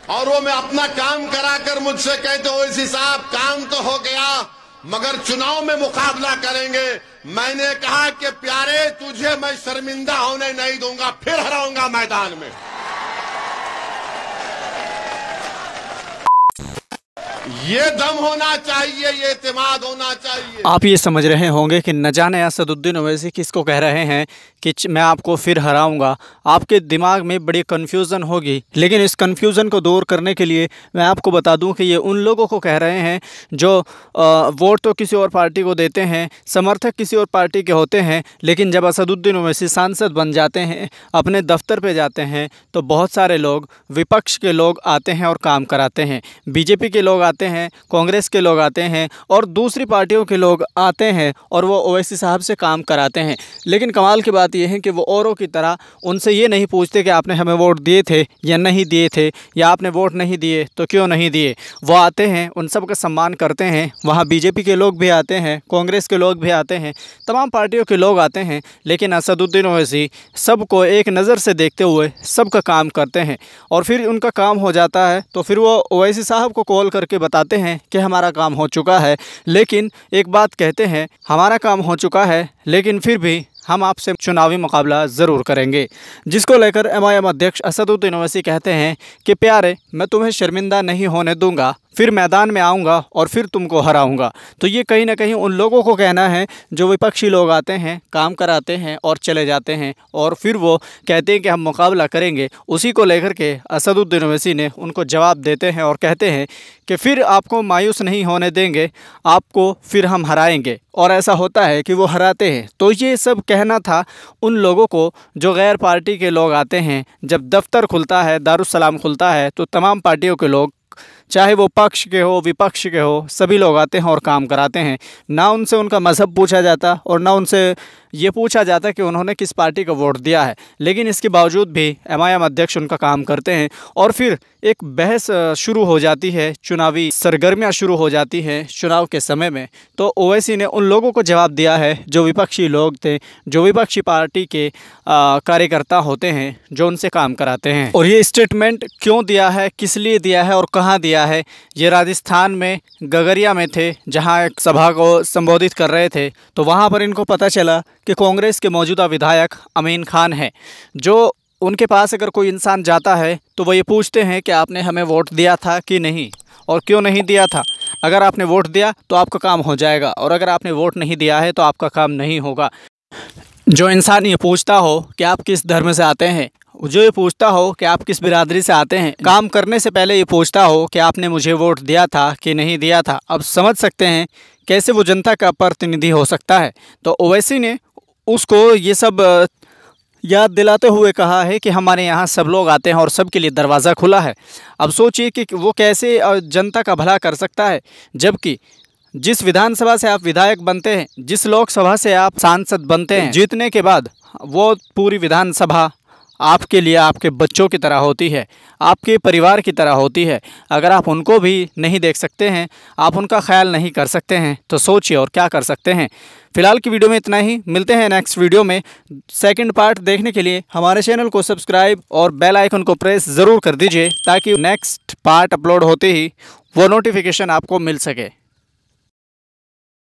और वो मैं अपना काम कराकर मुझसे कहते ओवैसी साहब काम तो हो गया मगर चुनाव में मुकाबला करेंगे। मैंने कहा कि प्यारे तुझे मैं शर्मिंदा होने नहीं दूंगा, फिर हराऊंगा मैदान में। ये दम होना चाहिए, ये इत्मीनान होना चाहिए। आप ये समझ रहे होंगे कि न जाने असदुद्दीन ओवैसी किसको कह रहे हैं कि मैं आपको फिर हराऊंगा। आपके दिमाग में बड़ी कन्फ्यूज़न होगी, लेकिन इस कन्फ्यूज़न को दूर करने के लिए मैं आपको बता दूं कि ये उन लोगों को कह रहे हैं जो वोट तो किसी और पार्टी को देते हैं, समर्थक किसी और पार्टी के होते हैं, लेकिन जब असदुद्दीन ओवैसी सांसद बन जाते हैं, अपने दफ्तर पे जाते हैं, तो बहुत सारे लोग विपक्ष के लोग आते हैं और काम कराते हैं। बीजेपी के लोग आते हैं, कांग्रेस के लोग आते हैं और दूसरी पार्टियों के लोग आते हैं और वो ओवैसी साहब से काम कराते हैं। लेकिन कमाल की बात यह है कि वो औरों की तरह उनसे ये नहीं पूछते कि आपने हमें वोट दिए थे या नहीं दिए थे, या आपने वोट नहीं दिए तो क्यों नहीं दिए। वो आते हैं, उन सब का सम्मान करते हैं। वहाँ बीजेपी के लोग भी आते हैं, कांग्रेस के लोग भी आते हैं, तमाम पार्टियों के लोग आते हैं, लेकिन असदुद्दीन ओवैसी सबको एक नज़र से देखते हुए सबका काम करते हैं। और फिर उनका काम हो जाता है तो फिर वो ओवैसी साहब को कॉल करके बताते हैं कि हमारा काम हो चुका है। लेकिन एक बात कहते हैं, हमारा काम हो चुका है लेकिन फिर भी हम आपसे चुनावी मुकाबला ज़रूर करेंगे, जिसको लेकर एमआईएम अध्यक्ष असदुद्दीन ओवैसी कहते हैं कि प्यारे मैं तुम्हें शर्मिंदा नहीं होने दूंगा, फिर मैदान में आऊँगा और फिर तुमको हराऊँगा। तो ये कहीं ना कहीं उन लोगों को कहना है जो विपक्षी लोग आते हैं, काम कराते हैं और चले जाते हैं, और फिर वो कहते हैं कि हम मुकाबला करेंगे। उसी को लेकर के असदुद्दीन ओवैसी ने उनको जवाब देते हैं और कहते हैं कि फिर आपको मायूस नहीं होने देंगे, आपको फिर हम हराएंगे। और ऐसा होता है कि वो हराते हैं। तो ये सब कहना था उन लोगों को जो गैर पार्टी के लोग आते हैं। जब दफ्तर खुलता है, दारुस्सलाम खुलता है, तो तमाम पार्टियों के लोग, चाहे वो पक्ष के हो विपक्ष के हो, सभी लोग आते हैं और काम कराते हैं। ना उनसे उनका मज़हब पूछा जाता और ना उनसे ये पूछा जाता कि उन्होंने किस पार्टी को वोट दिया है। लेकिन इसके बावजूद भी एमआईएम अध्यक्ष उनका काम करते हैं और फिर एक बहस शुरू हो जाती है, चुनावी सरगर्मियाँ शुरू हो जाती हैं चुनाव के समय में। तो ओवैसी ने उन लोगों को जवाब दिया है जो विपक्षी लोग थे, जो विपक्षी पार्टी के कार्यकर्ता होते हैं, जो उनसे काम कराते हैं। और ये स्टेटमेंट क्यों दिया है, किस लिए दिया है और कहाँ दिया है, ये राजस्थान में गगरिया में थे, जहाँ एक सभा को संबोधित कर रहे थे। तो वहाँ पर इनको पता चला कि कांग्रेस के मौजूदा विधायक अमीन खान हैं, जो उनके पास अगर कोई इंसान जाता है तो वो ये पूछते हैं कि आपने हमें वोट दिया था कि नहीं और क्यों नहीं दिया था। अगर आपने वोट दिया तो आपका काम हो जाएगा, और अगर आपने वोट नहीं दिया है तो आपका काम नहीं होगा। जो इंसान ये पूछता हो कि आप किस धर्म से आते हैं, जो ये पूछता हो कि आप किस बिरादरी से आते हैं, काम करने से पहले ये पूछता हो कि आपने मुझे वोट दिया था कि नहीं दिया था, अब समझ सकते हैं कैसे वो जनता का प्रतिनिधि हो सकता है। तो ओवैसी ने उसको ये सब याद दिलाते हुए कहा है कि हमारे यहाँ सब लोग आते हैं और सबके लिए दरवाज़ा खुला है। अब सोचिए कि वो कैसे जनता का भला कर सकता है, जबकि जिस विधानसभा से आप विधायक बनते हैं, जिस लोकसभा से आप सांसद बनते हैं, जीतने के बाद वो पूरी विधानसभा आपके लिए आपके बच्चों की तरह होती है, आपके परिवार की तरह होती है। अगर आप उनको भी नहीं देख सकते हैं, आप उनका ख्याल नहीं कर सकते हैं, तो सोचिए और क्या कर सकते हैं। फ़िलहाल की वीडियो में इतना ही, मिलते हैं नेक्स्ट वीडियो में। सेकंड पार्ट देखने के लिए हमारे चैनल को सब्सक्राइब और बेल आइकन को प्रेस ज़रूर कर दीजिए, ताकि नेक्स्ट पार्ट अपलोड होते ही वो नोटिफिकेशन आपको मिल सके।